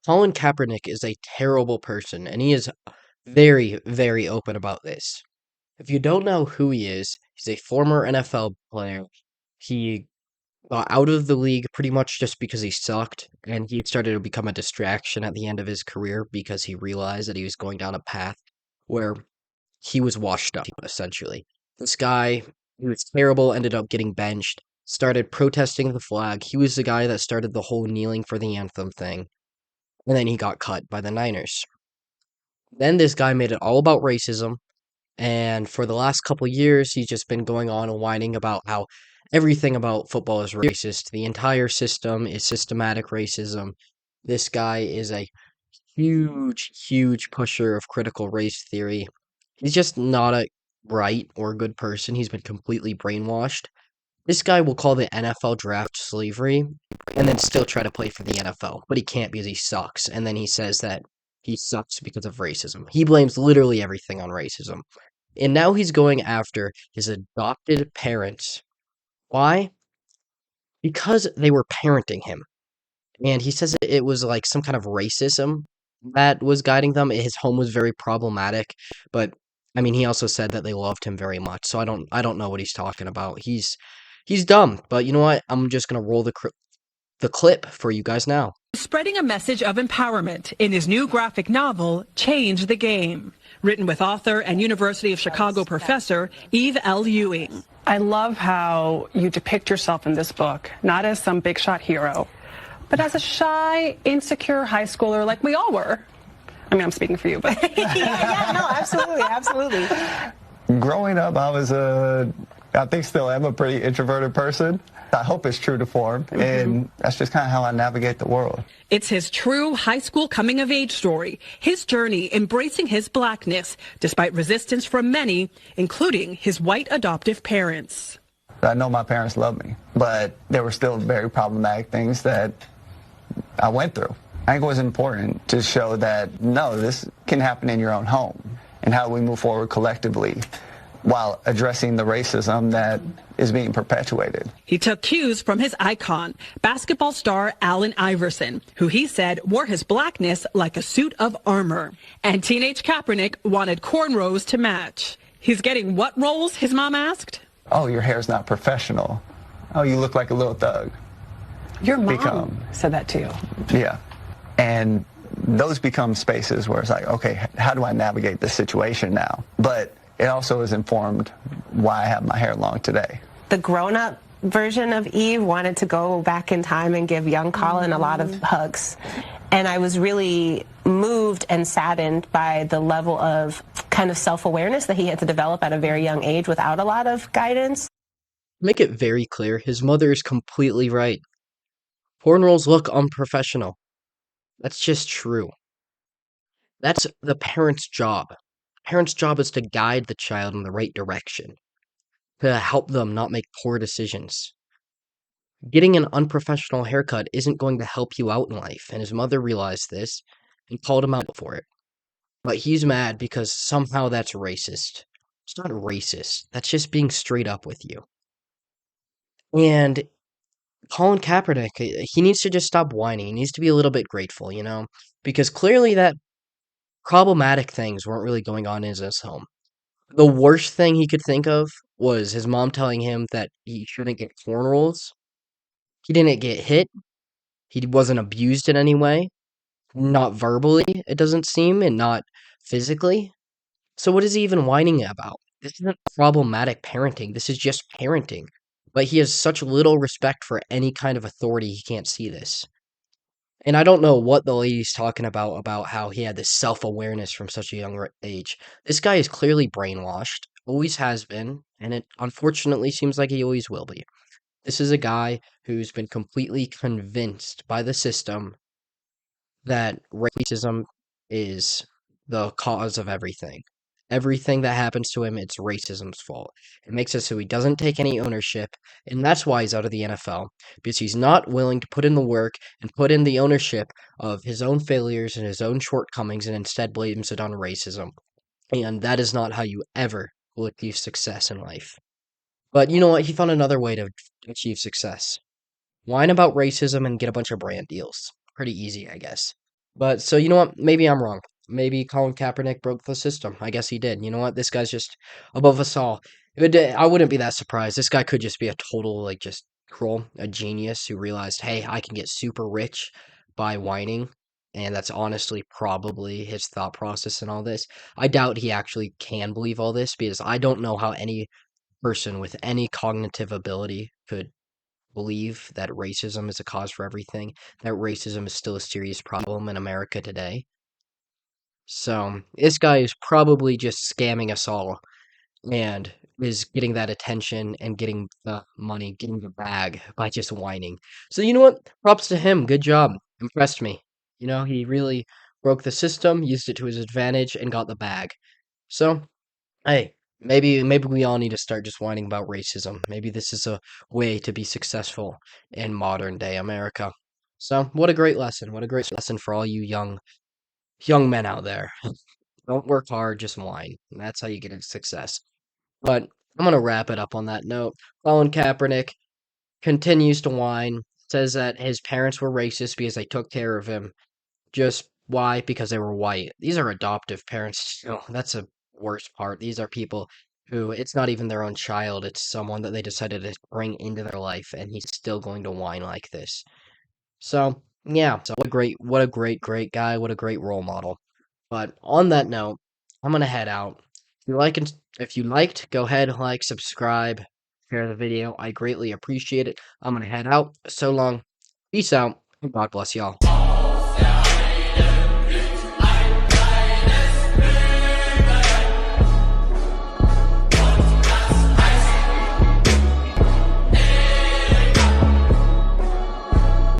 Colin Kaepernick is a terrible person, and he is very, very open about this. If you don't know who he is, he's a former NFL player. He got out of the league pretty much just because he sucked, and he started to become a distraction at the end of his career because he realized that he was going down a path where he was washed up, essentially. This guy, he was terrible, ended up getting benched, started protesting the flag. He was the guy that started the whole kneeling for the anthem thing, and then he got cut by the Niners. Then this guy made it all about racism, and for the last couple years, he's just been going on and whining about how everything about football is racist. The entire system is systematic racism. This guy is a huge, huge pusher of critical race theory. He's just not a right or good person. He's been completely brainwashed. This guy will call the NFL draft slavery and then still try to play for the NFL, but he can't because he sucks. And then he says that he sucks because of racism. He blames literally everything on racism. And now he's going after his adopted parents. Why? Because they were parenting him. And he says it was like some kind of racism that was guiding them. His home was very problematic, but I mean, he also said that they loved him very much. So I don't know what he's talking about. He's dumb, but you know what? I'm just gonna roll the clip for you guys now. Spreading a message of empowerment in his new graphic novel, Change the Game, written with author and University of Chicago professor Eve L. Ewing. I love how you depict yourself in this book, not as some big shot hero, but as a shy, insecure high schooler like we all were. I mean, I'm speaking for you, but yeah, no, absolutely. Growing up, I think still am a pretty introverted person. I hope it's true to form, and that's just kind of how I navigate the world. It's his true high school coming-of-age story, his journey embracing his blackness, despite resistance from many, including his white adoptive parents. I know my parents love me, but there were still very problematic things that I went through. I think it was important to show that, no, this can happen in your own home, and how we move forward collectively while addressing the racism that is being perpetuated. He took cues from his icon, basketball star Allen Iverson, who he said wore his blackness like a suit of armor. And teenage Kaepernick wanted cornrows to match. He's getting what roles, his mom asked? Oh, your hair's not professional. Oh, you look like a little thug. Your mom said that to you. Yeah. And those become spaces where it's like, okay, how do I navigate this situation now? But it also is informed why I have my hair long today. The grown-up version of Eve wanted to go back in time and give young Colin a lot of hugs. And I was really moved and saddened by the level of kind of self-awareness that he had to develop at a very young age without a lot of guidance. Make it very clear, his mother is completely right. Cornrows look unprofessional. That's just true. That's the parent's job. Parents' job is to guide the child in the right direction, to help them not make poor decisions. Getting an unprofessional haircut isn't going to help you out in life, and his mother realized this and called him out for it. But he's mad because somehow that's racist. It's not racist. That's just being straight up with you. And Colin Kaepernick, he needs to just stop whining. He needs to be a little bit grateful, because clearly that problematic things weren't really going on in his home. The worst thing he could think of was his mom telling him that he shouldn't get cornrows. He didn't get hit. He wasn't abused in any way. Not verbally, it doesn't seem, and not physically. So what is he even whining about? This isn't problematic parenting. This is just parenting. But he has such little respect for any kind of authority, he can't see this. And I don't know what the lady's talking about how he had this self-awareness from such a young age. This guy is clearly brainwashed, always has been, and it unfortunately seems like he always will be. This is a guy who's been completely convinced by the system that racism is the cause of everything. Everything that happens to him, it's racism's fault. It makes it so he doesn't take any ownership, and that's why he's out of the NFL, because he's not willing to put in the work and put in the ownership of his own failures and his own shortcomings, and instead blames it on racism. And that is not how you ever will achieve success in life. But you know what? He found another way to achieve success. Whine about racism and get a bunch of brand deals. Pretty easy, I guess. But so you know what? Maybe I'm wrong. Maybe Colin Kaepernick broke the system. I guess he did. You know what? This guy's just above us all. I wouldn't be that surprised. This guy could just be a total like just troll, a genius who realized, hey, I can get super rich by whining. And that's honestly probably his thought process in all this. I doubt he actually can believe all this because I don't know how any person with any cognitive ability could believe that racism is a cause for everything, that racism is still a serious problem in America today. So, this guy is probably just scamming us all and is getting that attention and getting the money, getting the bag by just whining. So, you know what? Props to him. Good job. Impressed me. You know, he really broke the system, used it to his advantage, and got the bag. So, hey, maybe we all need to start just whining about racism. Maybe this is a way to be successful in modern day America. So, what a great lesson. What a great lesson for all you young men out there. Don't work hard, just whine. That's how you get into success. But I'm gonna wrap it up on that note. Colin Kaepernick continues to whine, says that his parents were racist because they took care of him. Just why? Because they were white. These are adoptive parents. Oh, that's a worst part. These are people who it's not even their own child. It's someone that they decided to bring into their life, and he's still going to whine like this. So yeah, so what a great guy. What a great role model. But on that note, I'm gonna head out. If you liked, go ahead, like, subscribe, share the video. I greatly appreciate it. I'm gonna head out. So long. Peace out. And God bless y'all.